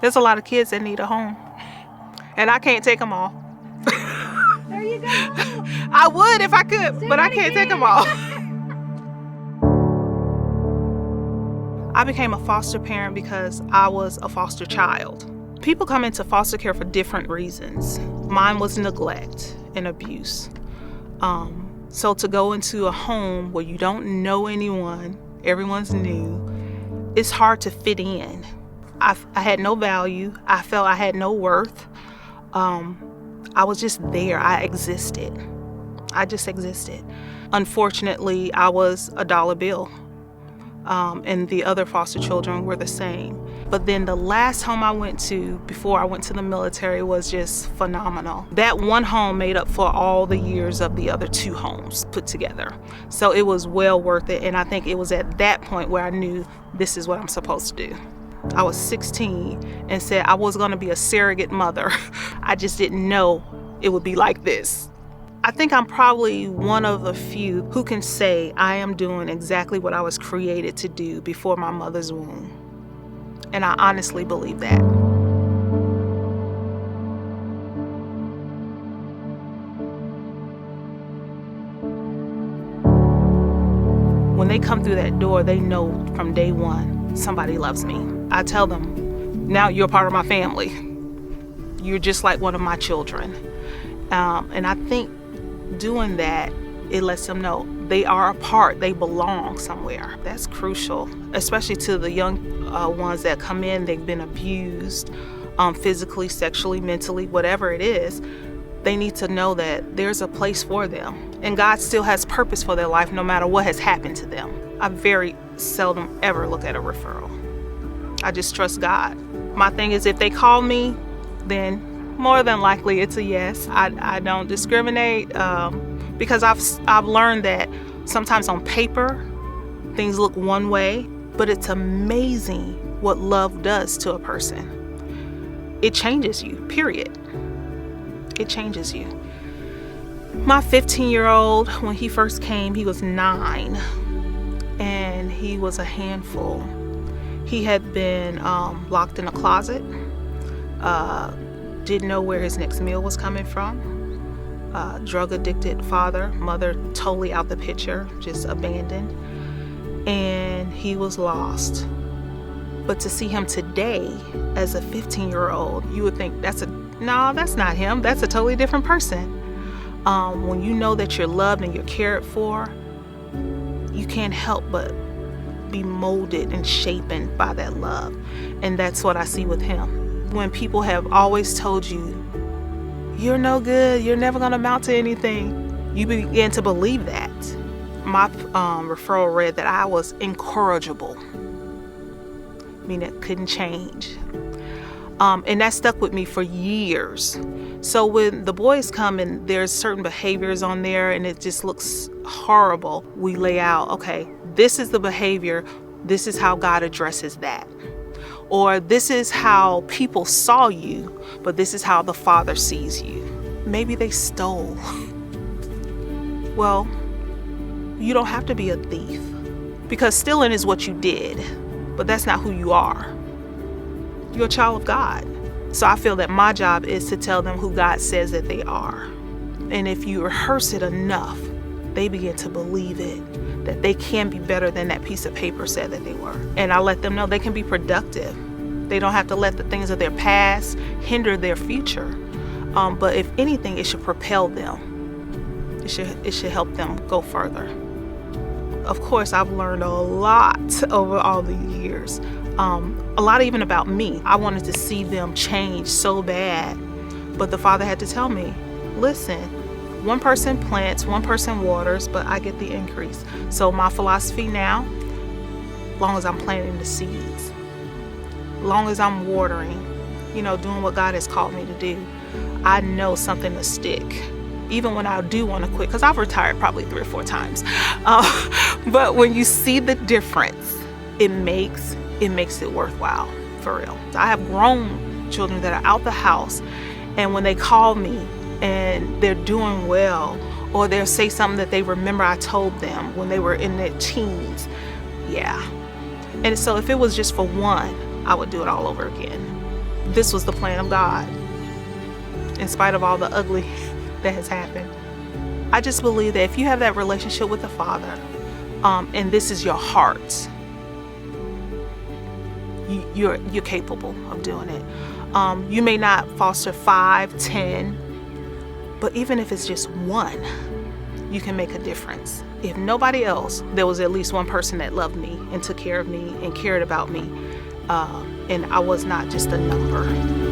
There's a lot of kids that need a home, and I can't take them all. There you go. I would if I could, but I can't take them all. I became a foster parent because I was a foster child. People come into foster care for different reasons. Mine was neglect and abuse. So to go into a home where you don't know anyone, everyone's new, it's hard to fit in. I had no value. I felt I had no worth. I was just there. I existed. I just existed. Unfortunately, I was a dollar bill. And the other foster children were the same. But then the last home I went to before I went to the military was just phenomenal. That one home made up for all the years of the other 2 homes put together. So it was well worth it. And I think it was at that point where I knew this is what I'm supposed to do. I was 16 and said I was going to be a surrogate mother. I just didn't know it would be like this. I think I'm probably one of the few who can say I am doing exactly what I was created to do before my mother's womb. And I honestly believe that. When they come through that door, they know from day one, somebody loves me. I tell them, now you're part of my family. You're just like one of my children. And I think doing that, it lets them know they are a part, they belong somewhere. That's crucial, especially to the young ones that come in, they've been abused physically, sexually, mentally, whatever it is. They need to know that there's a place for them. And God still has purpose for their life no matter what has happened to them. I very seldom ever look at a referral. I just trust God. My thing is if they call me, then more than likely it's a yes. I don't discriminate because I've learned that sometimes on paper things look one way, but it's amazing what love does to a person. It changes you, period. It changes you. My 15-year-old, when he first came, he was 9 and he was a handful. He had been locked in a closet. Didn't know where his next meal was coming from. Drug addicted father, mother totally out the picture, just abandoned. And he was lost. But to see him today as a 15-year-old, you would think that's not him. That's a totally different person. When you know that you're loved and you're cared for, you can't help but be molded and shapen by that love. And that's what I see with him. When people have always told you, you're no good, you're never going to amount to anything, you begin to believe that. My referral read that I was incorrigible, meaning it couldn't change. And that stuck with me for years. So when the boys come and there's certain behaviors on there and it just looks horrible, we lay out, okay, this is the behavior, this is how God addresses that. Or this is how people saw you, but this is how the Father sees you. Maybe they stole. Well, you don't have to be a thief because stealing is what you did, but that's not who you are. You're a child of God. So I feel that my job is to tell them who God says that they are. And if you rehearse it enough, they begin to believe it, that they can be better than that piece of paper said that they were. And I let them know they can be productive. They don't have to let the things of their past hinder their future. But if anything, it should propel them. It should help them go further. Of course, I've learned a lot over all the years. A lot even about me. I wanted to see them change so bad. But the Father had to tell me, listen, one person plants, one person waters, but I get the increase. So my philosophy now, as long as I'm planting the seeds, as long as I'm watering, doing what God has called me to do, I know something to stick. Even when I do want to quit, because I've retired probably 3 or 4 times. But when you see the difference, it makes it worthwhile, for real. I have grown children that are out the house, and when they call me and they're doing well, or they'll say something that they remember I told them when they were in their teens, yeah. And so if it was just for one, I would do it all over again. this was the plan of God, in spite of all the ugly that has happened. I just believe that if you have that relationship with the Father, and this is your heart, you're capable of doing it. You may not foster 5, 10, but even if it's just one, you can make a difference. If nobody else, there was at least one person that loved me and took care of me and cared about me, and I was not just a number.